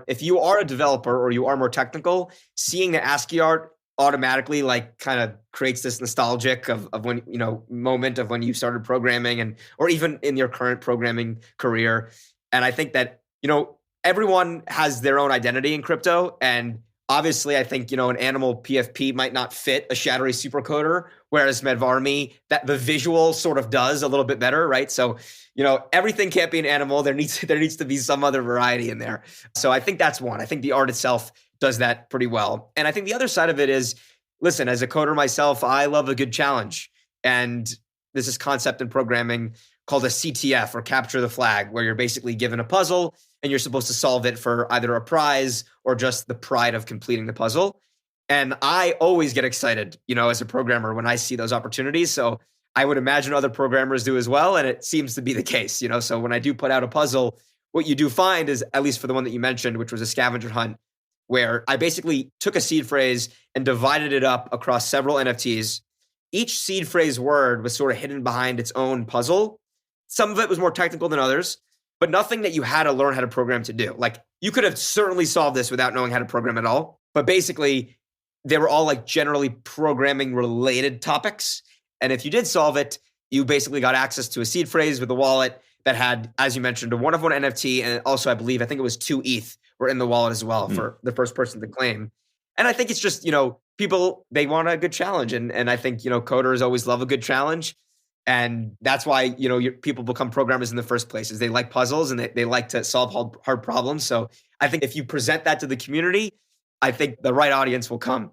if you are a developer or you are more technical, seeing the ASCII art automatically like kind of creates this nostalgic of when, moment of when you started programming and, or even in your current programming career. And I think that, everyone has their own identity in crypto. And obviously I think, an animal PFP might not fit a Shattery supercoder, whereas MEV Army, that the visual sort of does a little bit better, right? So, everything can't be an animal. There needs to be some other variety in there. So I think that's one. I think the art itself does that pretty well. And I think the other side of it is, listen, as a coder myself, I love a good challenge. And there's this concept in programming called a CTF, or capture the flag, where you're basically given a puzzle and you're supposed to solve it for either a prize or just the pride of completing the puzzle. And I always get excited, as a programmer when I see those opportunities. So I would imagine other programmers do as well. And it seems to be the case, So when I do put out a puzzle, what you do find is, at least for the one that you mentioned, which was a scavenger hunt, where I basically took a seed phrase and divided it up across several NFTs. Each seed phrase word was sort of hidden behind its own puzzle. Some of it was more technical than others, but nothing that you had to learn how to program to do. Like, you could have certainly solved this without knowing how to program at all. But basically, they were all like generally programming related topics. And if you did solve it, you basically got access to a seed phrase with a wallet that had, as you mentioned, a one-of-one NFT. And also, I think it was 2 ETH were in the wallet as well for the first person to claim. And I think it's just, people, they want a good challenge. And I think, coders always love a good challenge. And that's why, people become programmers in the first place, is they like puzzles and they like to solve hard problems. So I think if you present that to the community, I think the right audience will come.